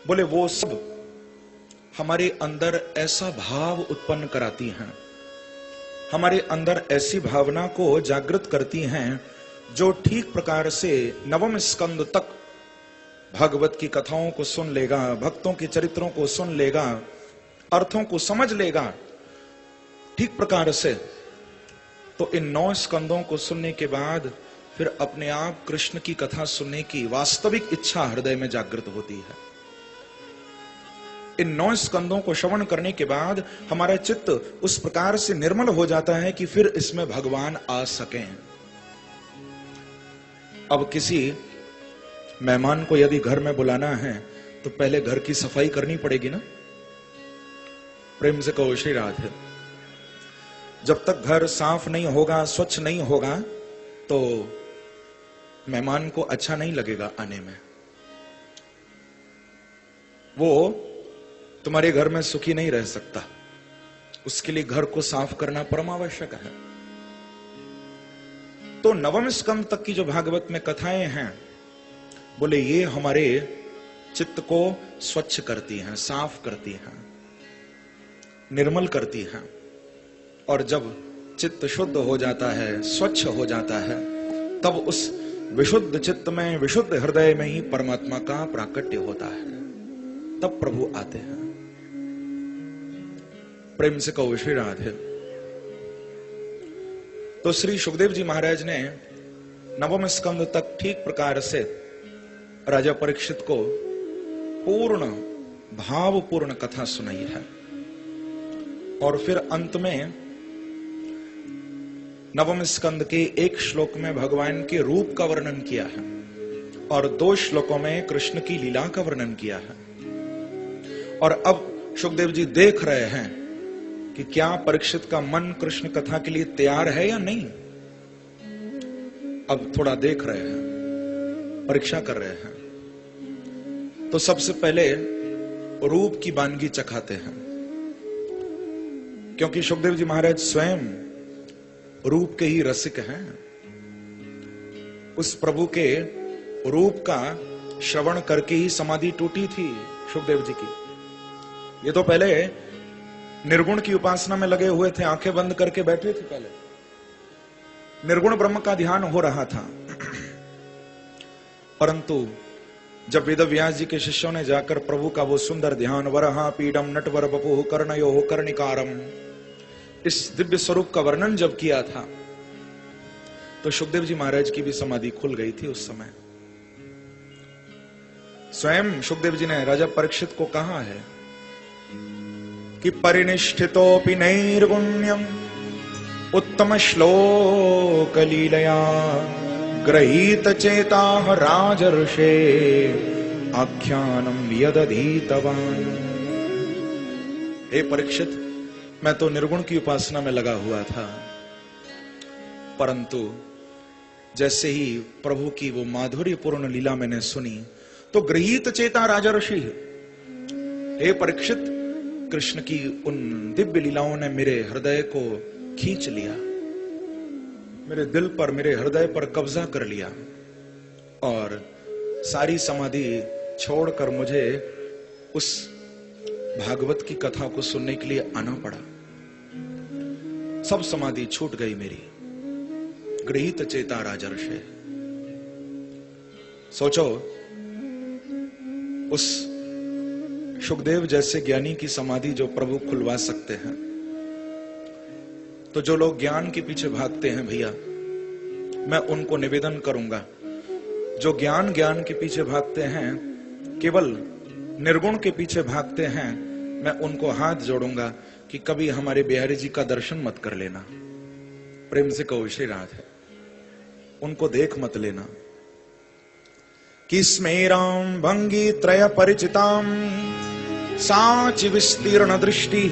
बोले वो सब हमारे अंदर ऐसा भाव उत्पन्न कराती हैं, हमारे अंदर ऐसी भावना को जागृत करती हैं जो ठीक प्रकार से नवम स्कंद तक भागवत की कथाओं को सुन लेगा, भक्तों के चरित्रों को सुन लेगा, अर्थों को समझ लेगा ठीक प्रकार से, तो इन 9 स्कंदों को सुनने के बाद फिर अपने आप कृष्ण की कथा सुनने की वास्तविक इच्छा हृदय में जागृत होती है। इन 9 स्कंदों को श्रवण करने के बाद हमारा चित्त उस प्रकार से निर्मल हो जाता है कि फिर इसमें भगवान आ सकें। अब किसी मेहमान को यदि घर में बुलाना है तो पहले घर की सफाई करनी पड़ेगी ना। प्रेम से कहो श्री राधे। जब तक घर साफ नहीं होगा, स्वच्छ नहीं होगा, तो मेहमान को अच्छा नहीं लगेगा आने में। वो तुम्हारे घर में सुखी नहीं रह सकता। उसके लिए घर को साफ करना परम आवश्यक है। तो नवम स्कंद तक की जो भागवत में कथाएं हैं, बोले ये हमारे चित्त को स्वच्छ करती हैं, साफ करती हैं, निर्मल करती हैं। और जब चित्त शुद्ध हो जाता है, स्वच्छ हो जाता है, तब उस विशुद्ध चित्त में, विशुद्ध हृदय में ही परमात्मा का प्राकट्य होता है। तब प्रभु आते हैं। प्रेम से कहो श्री राधे। तो श्री सुखदेव जी महाराज ने नवम स्कंद तक ठीक प्रकार से राजा परीक्षित को पूर्ण भावपूर्ण कथा सुनाई है। और फिर अंत में नवम स्कंद के एक श्लोक में भगवान के रूप का वर्णन किया है और 2 श्लोकों में कृष्ण की लीला का वर्णन किया है। और अब सुखदेव जी देख रहे हैं कि क्या परीक्षित का मन कृष्ण कथा के लिए तैयार है या नहीं। अब थोड़ा देख रहे हैं, परीक्षा कर रहे हैं। तो सबसे पहले रूप की वानगी चखाते हैं, क्योंकि सुखदेव जी महाराज स्वयं रूप के ही रसिक हैं। उस प्रभु के रूप का श्रवण करके ही समाधि टूटी थी सुखदेव जी की। ये तो पहले निर्गुण की उपासना में लगे हुए थे, आंखें बंद करके बैठे थे। पहले निर्गुण ब्रह्म का ध्यान हो रहा था। परंतु जब वेद व्यास जी के शिष्यों ने जाकर प्रभु का वो सुंदर ध्यान, वरहा पीडम नटवर बपु कर्णयो कर्णिकारम, इस दिव्य स्वरूप का वर्णन जब किया था, तो सुखदेव जी महाराज की भी समाधि खुल गई थी उस समय। स्वयं सुखदेव जी ने राजा परीक्षित को कहा है कि परिनिष्ठितोपि नैर्गुण्यम उत्तम श्लोक लीलया गृहीत चेता राजर्षे आख्यानम यदधीतवान। हे परीक्षित, मैं तो निर्गुण की उपासना में लगा हुआ था, परंतु जैसे ही प्रभु की वो माधुर्यपूर्ण लीला मैंने सुनी तो गृहीत चेता राजर्षि। हे परीक्षित, कृष्ण की उन दिव्य लीलाओं ने मेरे हृदय को खींच लिया, मेरे दिल पर, मेरे हृदय पर कब्जा कर लिया और सारी समाधि छोड़कर मुझे उस भागवत की कथा को सुनने के लिए आना पड़ा। सब समाधि छूट गई मेरी। गृहीत चेता राजर्षे। सोचो, उस सुखदेव जैसे ज्ञानी की समाधि जो प्रभु खुलवा सकते हैं, तो जो लोग ज्ञान के पीछे भागते हैं भैया, मैं उनको निवेदन करूंगा, जो ज्ञान के पीछे भागते हैं, केवल निर्गुण के पीछे भागते हैं, मैं उनको हाथ जोड़ूंगा कि कभी हमारे बिहारी जी का दर्शन मत कर लेना। प्रेम से कहो श्री राधे। उनको देख मत लेना। कि स्मेराम भंगी त्रय परिचिताम साचि विस्तीर्ण दृष्टि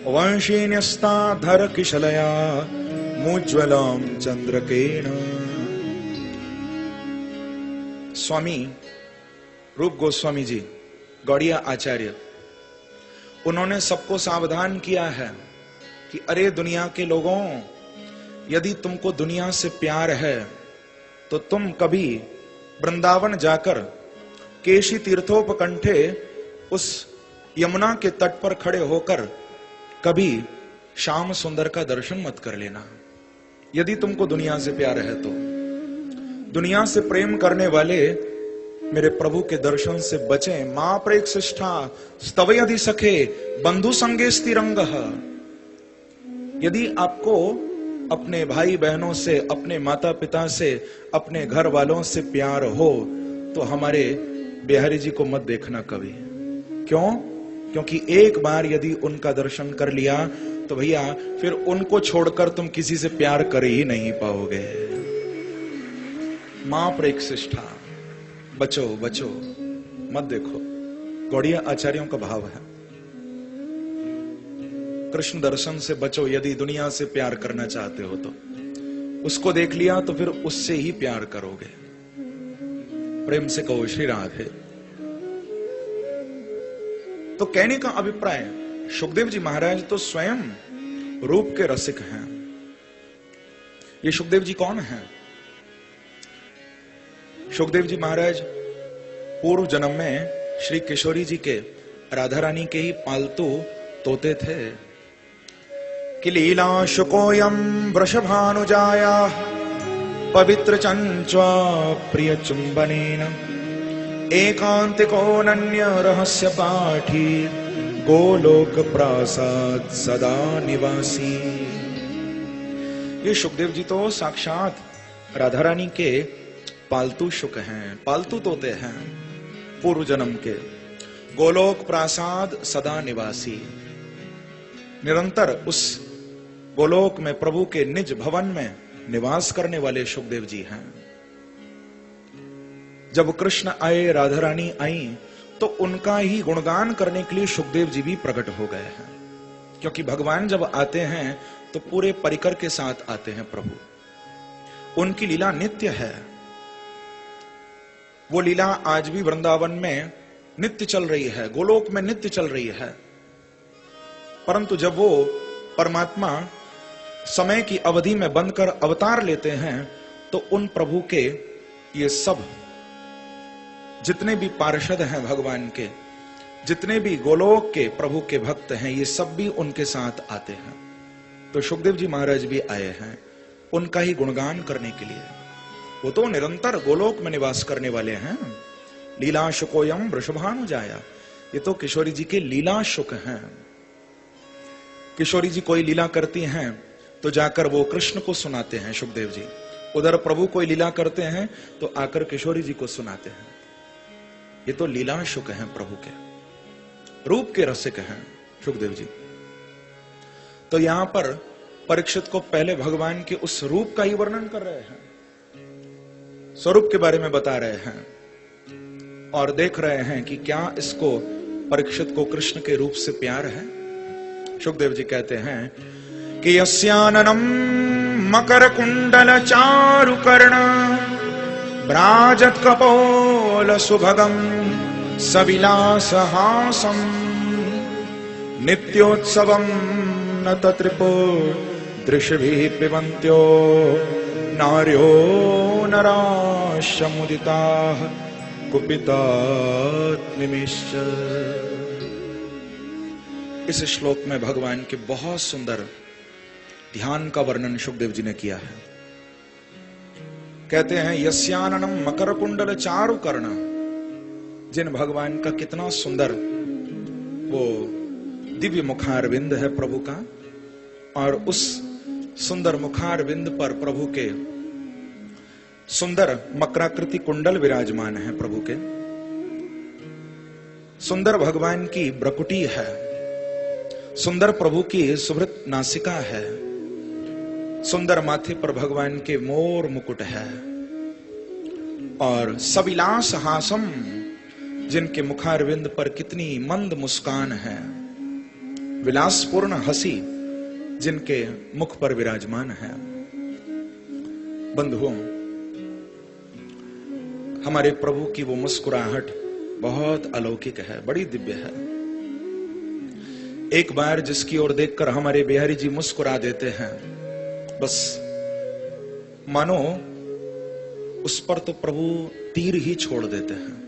वंशी न्यस्ता धर किशलया मुज्ज्वलाम चंद्रकेण। स्वामी रूप गोस्वामी जी, गौड़िया आचार्य, उन्होंने सबको सावधान किया है कि अरे दुनिया के लोगों, यदि तुमको दुनिया से प्यार है तो तुम कभी वृंदावन जाकर केशी तीर्थोपकंठे उस यमुना के तट पर खड़े होकर कभी श्याम सुंदर का दर्शन मत कर लेना। यदि तुमको दुनिया से प्यार है तो दुनिया से प्रेम करने वाले मेरे प्रभु के दर्शन से बचें। मां प्रेक्षिष्ठा स्तवयधि सखे बंधु संगे स्थिरंगः। यदि आपको अपने भाई बहनों से, अपने माता पिता से, अपने घर वालों से प्यार हो तो हमारे बिहारी जी को मत देखना कभी। क्यों? क्योंकि एक बार यदि उनका दर्शन कर लिया तो भैया फिर उनको छोड़कर तुम किसी से प्यार कर ही नहीं पाओगे। मां प्रेक्षिष्ठा, बचो बचो, मत देखो। गौड़िया आचार्यों का भाव है, कृष्ण दर्शन से बचो। यदि दुनिया से प्यार करना चाहते हो तो उसको देख लिया तो फिर उससे ही प्यार करोगे। प्रेम से कहो श्री राधे। तो कहने का अभिप्राय, सुखदेव जी महाराज तो स्वयं रूप के रसिक हैं। ये सुखदेव जी कौन हैं? सुखदेव जी महाराज पूर्व जन्म में श्री किशोरी जी के, राधा रानी के ही पालतू तोते थे। कि लीला शुकोयम वृषभानुजाया पवित्र चंच्वा प्रिय चुंबनेन एकांतिकोऽनन्य रहस्य पाठी गोलोक प्रासाद सदा निवासी। ये सुखदेव जी तो साक्षात राधा रानी के पालतू शुक हैं, पालतू तोते हैं पूर्व जन्म के। गोलोक प्रासाद सदा निवासी, निरंतर उस गोलोक में प्रभु के निज भवन में निवास करने वाले सुखदेव जी हैं। जब कृष्ण आए, राधा रानी आई, तो उनका ही गुणगान करने के लिए सुखदेव जी भी प्रकट हो गए हैं। क्योंकि भगवान जब आते हैं तो पूरे परिकर के साथ आते हैं प्रभु। उनकी लीला नित्य है। वो लीला आज भी वृंदावन में नित्य चल रही है, गोलोक में नित्य चल रही है। परंतु जब वो परमात्मा समय की अवधि में बंधकर अवतार लेते हैं तो उन प्रभु के ये सब जितने भी पार्षद हैं भगवान के, जितने भी गोलोक के प्रभु के भक्त हैं, ये सब भी उनके साथ आते हैं। तो सुखदेव जी महाराज भी आए हैं उनका ही गुणगान करने के लिए। वो तो निरंतर गोलोक में निवास करने वाले हैं। लीला शुकोयम वृषभानुजाया, ये तो किशोरी जी के लीला शुक हैं। किशोरी जी कोई लीला करती हैं तो जाकर वो कृष्ण को सुनाते हैं सुखदेव जी। उधर प्रभु कोई लीला करते हैं तो आकर किशोरी जी को सुनाते हैं। ये तो लीला शुक हैं प्रभु के, रूप के रसिक हैं सुखदेव जी। तो यहां पर परीक्षित को पहले भगवान के उस रूप का ही वर्णन कर रहे हैं, स्वरूप के बारे में बता रहे हैं और देख रहे हैं कि क्या इसको, परीक्षित को कृष्ण के रूप से प्यार है। सुखदेव जी कहते हैं कि यस्याननम मकर कुंडल चारु कर्ण ब्राजत कपोल सुभगम सविलास हासम नित्योत्सवम न तत्रिपो दृश्यभिः पिबन्त्यो नार्यो नराश्चमुदिताः कुपितात् निमिश्च। इस श्लोक में भगवान के बहुत सुंदर ध्यान का वर्णन सुखदेव जी ने किया है। कहते हैं यस्याननम मकर कुंडल चारु कर्ण, जिन भगवान का कितना सुंदर वो दिव्य मुखारविंद है प्रभु का, और उस सुंदर मुखारविंद पर प्रभु के सुंदर मकराकृति कुंडल विराजमान है। प्रभु के सुंदर भगवान की ब्रकुटी है, सुंदर प्रभु की सुभृत नासिका है, सुंदर माथे पर भगवान के मोर मुकुट है, और सविलास हासम, जिनके मुखारविंद पर कितनी मंद मुस्कान है, विलासपूर्ण हंसी जिनके मुख पर विराजमान है। बंधुओं, हमारे प्रभु की वो मुस्कुराहट बहुत अलौकिक है, बड़ी दिव्य है। एक बार जिसकी ओर देखकर हमारे बिहारी जी मुस्कुरा देते हैं, बस मानो उस पर तो प्रभु तीर ही छोड़ देते हैं।